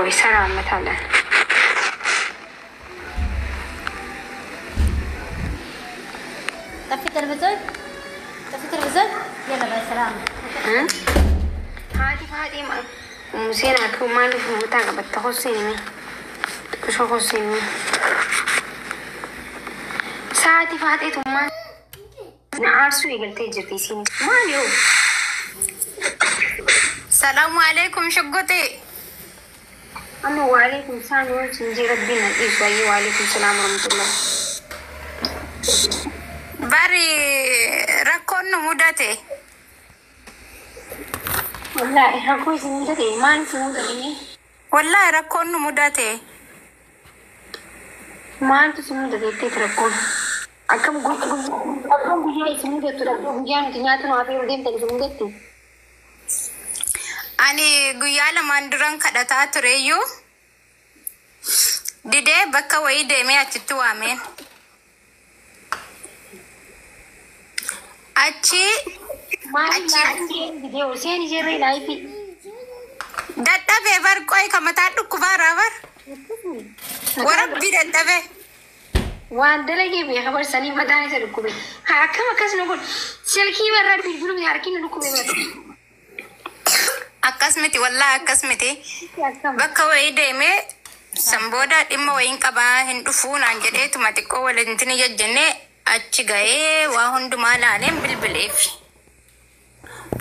سلام مثلا طفي التلفزيون يلا باي سلام. هادي ما مسينا كم ما نفهم متاعك بتخصيني مين شو خصيني ساعتي فاتي ثم نعرسو يقلتي جرتي سيني ما اليوم. السلام عليكم شقتي. أنا وعليكم السلام ونسنجي ربنا إيشوي وعليكم السلام ورحمة الله. باري ركون مودتي. والله ركوي سمودتي ما أنت مودتي. والله ركون مودتي. ما أنت سمودتي تتركون. أكم بيجي سمودتي تركون بيجي نتيجة نوافي ودين تلي سمودتي. أنا قيالة مندران كدتا تريو. ديدي بكا ويدي مي أتتو آمين. أتشي فيديو سيني جري لايفي دادا بيبر كوي كمتاتو كبارا بر وربي دادا بي وعندلقي بي خبر سني مداني سلكوبي هاكما كاس نقول سلكي برا بيقولوا ياركين لكوبي أكاسمتي والله أكاسمتي بكا ويدي مي سمبودا إما وين كبا هندفون عنجدي تماتيكو ولنتني ججني أتشي غاية وهندو مالانين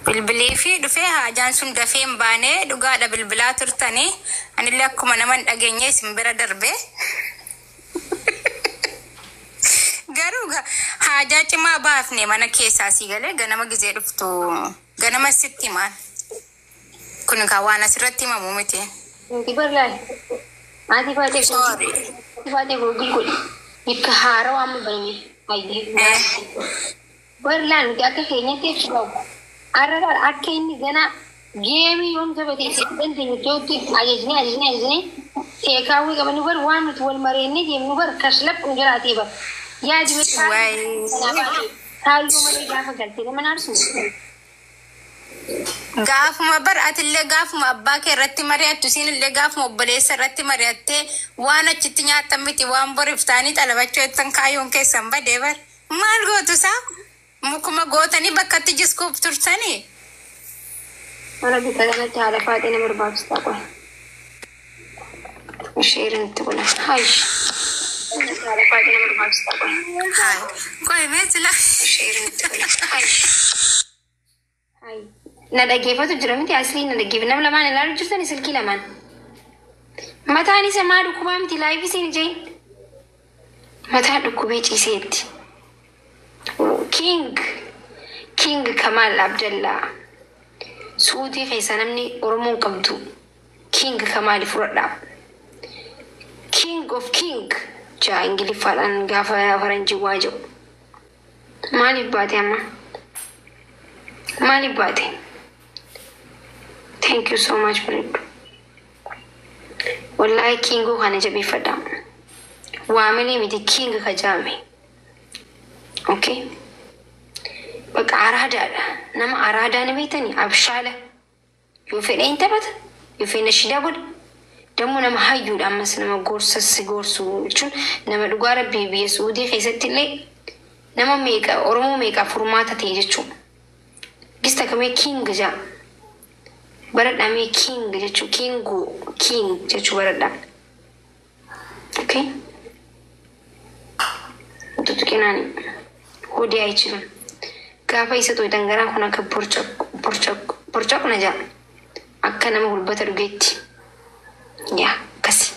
بالبليفي دفيها جانسون دفين باني دوغادا بالبلا ترتاني أنا اللي أكو منمان أغيني سمبرا دربي garuga hajachi ma baafne mana keessasi gale ganama gize dhuftu ganama sitti maal kun ka waan asirratti himamu miti inti barlai ati faate gurgul ikka haara waan barame aydi barlan ga ka keenyatti shoo arara akka inni gana geemi yoom sabate sidan te jotti ajajni teekaawi qabani bar waan nuti wal mareenni deemnu bar kaslab unjiraati bar يا جماعة هايو مالي جافة قلتي لما نرسم gaaf ma bar atillee gaaf ma abbaa kee irratti mari'attu siin illee gaaf ma obboleessa irratti mari'attee waan achitti nyaatan miti waan boriif ta'anii xalabachuu jettan kaayyoon keessan badee bar maal gootu isaa mukuma gootanii bakkatti jiskuuf turtanii. Mana bita kanatti haala faaxee nama barbaachisa qoy. Isheerin itti bula. Haayish. Haala faaxee nama barbaachisa qoy. Haay. Qoy meetila. Isheerin itti bula. Haayish. Haayi. Na dhaggeeffatu jira miti asli na dhaggeeffatu nama lamaan ilaaluu jirtani silkii lamaan. Mataan isa maa dhukkubaa miti laayifii siin jeen. Mataa dhukkubee ciiseetti. King Kamal Abdallah. Suutii keessa namni Oromoon qabdu. King Kamal fudhadhaa. King of King. Jaa Ingiliffaadhaan gaafa faranjii waa jiru. Maaliif baate amma? Maaliif baate? Thank you so much for it. Wallahi Kingu kana jabeeffadha. Waamini miti King kajaame. Okay? Bakka araadaadha. Nama araadaan beektanii abshaala. Yoo fedhe hin taphata. Yoo fedhe shidaa godha. Dammoo nama hayyuudha ammas nama gorsassi gorsu jechuun nama dhugaa rabbii biyya Suudii keessatti illee nama meeqa Oromoo meeqa furmaata ta'e jechuudha. Gista kamee King jaa. Baradhamee King jechuu King jechuu baradhaa. Okay? Tutuqinaani hodii ayichiran. Gaafa isa too dangaraan kun akka borcoq na jaa. Akka nama gulbata dhugeetti. Yaa akkasi.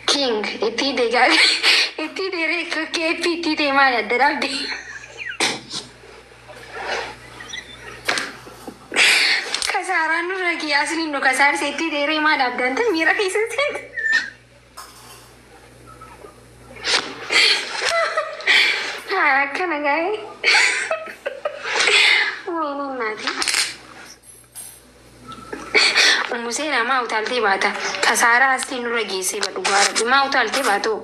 King itti deegaa itti deeree keeppii itti deemaa adda dhaabde. Kasaaraan nurra kiyaasni nu kasaarse itti deeree maa dhaabdanta miira keessatti. Akkana gaa'e. Wayiniin naati. Umuseen maa utaaltee baata. Kasaaraa asii nurra geessee badhu gaara. Maa utaaltee baatoo.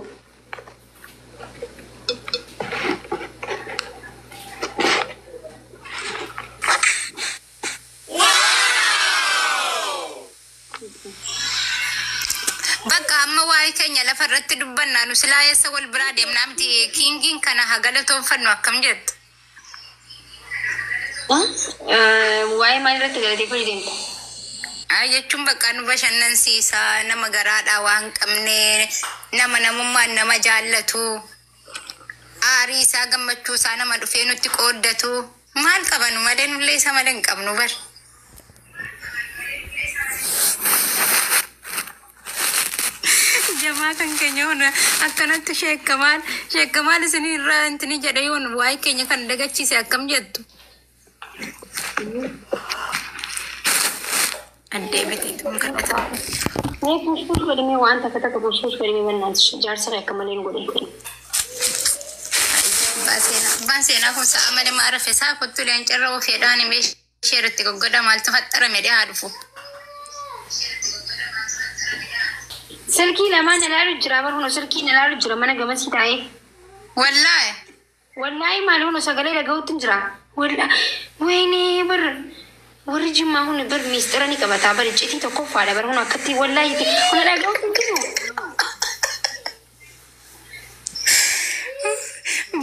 واي كان يلا فرت دبنا نسلا يسوى البراد يمنامتي كينجين كان هقلتهم فنوا كم جد waa'ee maalirratti galatee fayyadamta? Jechuun bakka nu bashannansiisa nama garaadhaa waan qabne nama namummaan nama jaallatu aarii isaa gammachuu isaa nama dhufee nutti qooddatu maal qabanu malee nullee isa malee hin qabnu bar. Jamaa kan keenya hunda akkanatti sheekamaal isinirraa intini jedhe yoon waa'ee keenya kan dagachiise akkam jettu. Adde beektu kan ta'u. Nee kushkush godhame waan takka takka kushkush godhame bannaati jaarsa akka malee godhame. Baasena kun sa'a malee maara fesaa kottu leencarra ofeedhaan himee sheeratti goggoda maaltu faxxarame dhee haa dhufu. Silkii lamaan ilaalu jira barhuno silkii ilaalu jira mana gamasii taa'ee. Wallaahi maal huno sagalee dhaga'uutti jira. Wayne bar warri jimmaa hun bar miistira ni qabataa bar iccitii tokko faadha bar hun akkatti wallaahi kun dhaga'uutti jiru.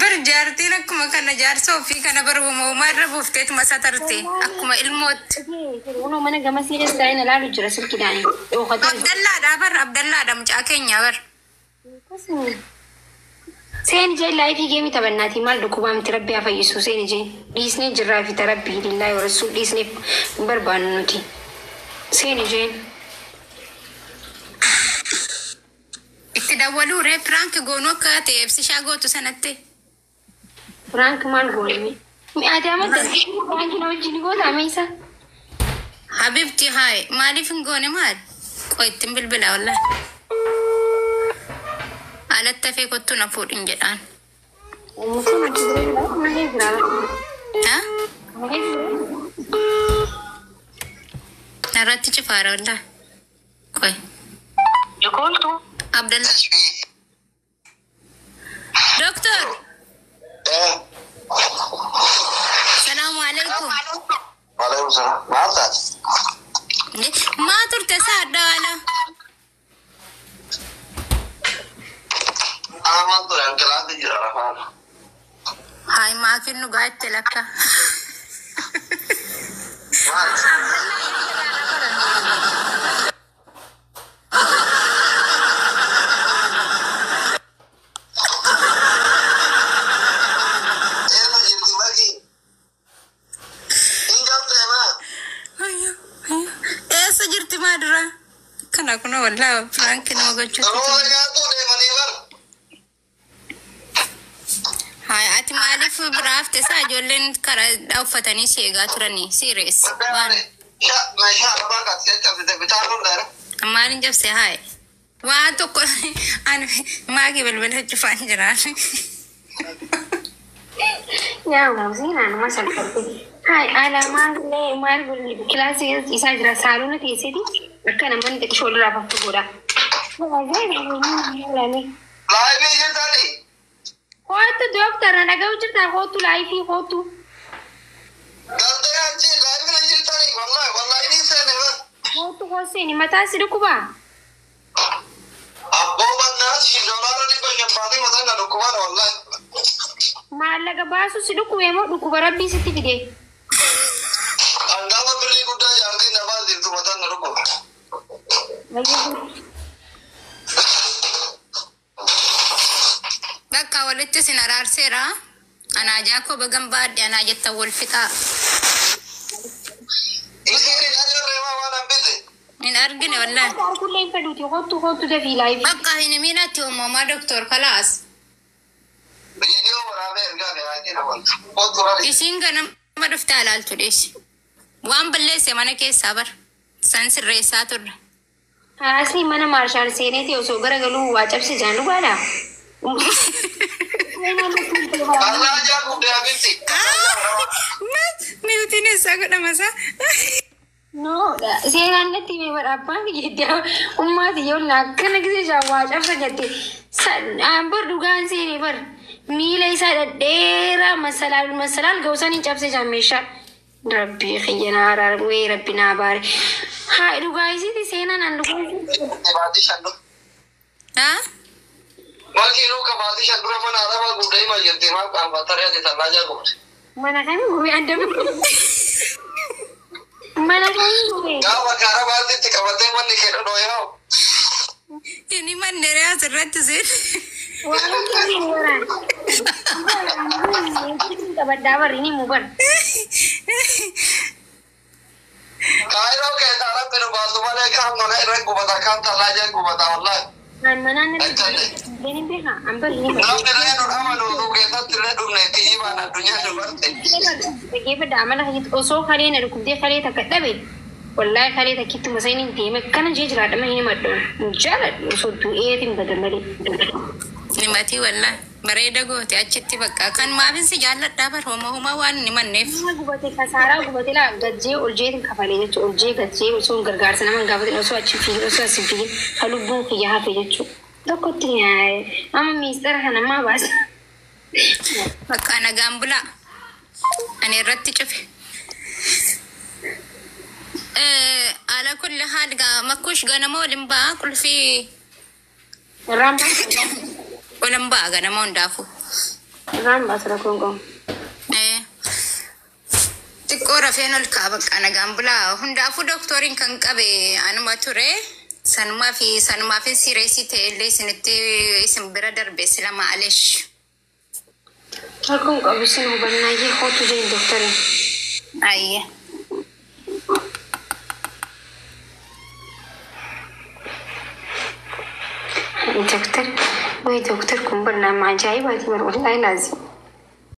Bar jaartiin akkuma kana jaarsa ofii kana bar uumamaa irra buufteetu masaa tarte akkuma ilmootti. Huno mana gamasii keessa taa'ee ilaalu jira silkiidhaani. Abdallaadha mucaa keenya bar. Seen jee laayifii geemii taphannaati maal dhukkubaamti rabbi haa fayyisu seen jee dhiisnee jirraa fi tarabbii lillahi warasuu dhiisnee barbaannu nuti seen jeen. Itti dawwaluu ree piraank goonuu akka ta'e ibsishaa gootu sanatti. Piraank maal goone mi'aati amadda piraanki na wajjin goota ameessa. Habibti haay maaliif hin goone maal qoy ittiin bilbila wallaahi. Alatti hafee kottu na fuudhin jedhaan. Narratti cifaara wallaahi. Qoy. Abdallah. Doktor. Salaamu alaikum. Waalaikum salam. Maal taate? Maa turte saadha wala? Amaan ture ankalaatti jira rafaan. Haay maakin nu gaatte lakka. Maal? Eessa jirti maadura? Kana kuna wallaahi Frank nama gochuutu. Haay ati maaliif biraafte isaa ijoolleen karaa uffatanii si eegaa turanii serious waan. Maalin jabse haay. Waan tokko ani maagii bilbila cufaan jiraan. Yaa mauziinaan ma salphate. Haay alamaan illee maal kilaasii isaa jira saalona teessiti akka namoonni xiqqishoo irraa faffagoodha. Laayifii jirtanii? Kootu dooktara dhaga'u jirtaa kootu laayifii kootu. Galtee achi laayifii jirtanii? Wallaahi ni seene bar. Kootu kooseeni mataa si dhukkubaa? Abboo bannaas $1 500 mataan na dhukkubaadha wallaahi. Maallaqa baasu si dhukkubee moo dhukkuba rabbii sitti fide? Hangama birrii guddaa jaartii nafaa jirtu mataan na dhukkuba. Bakka walitti sin araarseera. Anaa jaakoo bagan baadhe anaa jetta wal fixaa. Isiin ajarreemaa waan hambise. Hin argine wallaahi. Kulleen fedhuuti kootu dafii laayifii. Bakka hin miinatti uumamaa doktor kalaas. Viidiyoo waraabee ergaa gahaa wanta. Kootu rabi. Isiin ganama dhuftee alaaltu dheessi. Waan balleesse mana keessaa bar. San sirreessaa turre. Asii mana maarshaal seeneeti osoo garagaluu waa cabse jaan dhugaadha. Allah ajaa guddaa habibti. Miutiin eessaa godhamasa. No, seenaan natti himee bara abbaan jedhaa ummaati yoo akkana gisee jaan waa cabsa jette. Bar dhugaan seenee bar miila isaa dhadheeraa masalaal ga'uusan hin cabse jaan meeshaa. Rabbi xiyyanaa araarwee rabbi naa baare. Haa dhugaa isiiti seenaan an dhugaa. Dhibaatii shannu. ها مالكي لو كباتي شكرا من هذا ما قدامي ما جنتي ما كان بطارية دي ثلاجة قبل ما أنا كان هو عندهم ما أنا كان هو يا وكارا باتي تكباتي من نكير نويا ini mandere asirratti sin Dabar ini muban. Kairo ke tara pero basu male kam mana ere gubata kam thalaja gubata wallahi Mana ini beha ambar ini. nam tere no amanu no ke ta tere dumne tiji bana dunya do barte Bagi pada amalah itu oso kali ni rukun dia kali tak ada والله خلي تكيت مساينين دي ما كان جيج لا ما هي مدون مجرد صوت ايه تم بدل مري nimati walla bareeda goote achitti bakka kan maafin si jaalladhaa bar homa waan nimanneef gubate kasara gubate la gajjee oljee kafale jechu oljee gajjee osoo gargaarsa nama gaafate osoo achi fi osoo asin fi halubbu kiyya hafe jechu tokkotti yaa'e amma miistara kana ma baas bakka nagaan bulaa ani irratti cufe على كل حال مكوش غنمو لمبا كل في ramba ولمبا غنمو ندافو ramba sara kongo تقورا فين الكابك أنا جنبلا هندافو دكتورين كان كابي أنا ما ترى سنما في سيريسي تيلي سنتي اسم برادر بس لا معلش kongo بس إنه بناجي خوتو جاي دكتور أيه دكتور وي دكتور كم برنامج عجيب والله لازم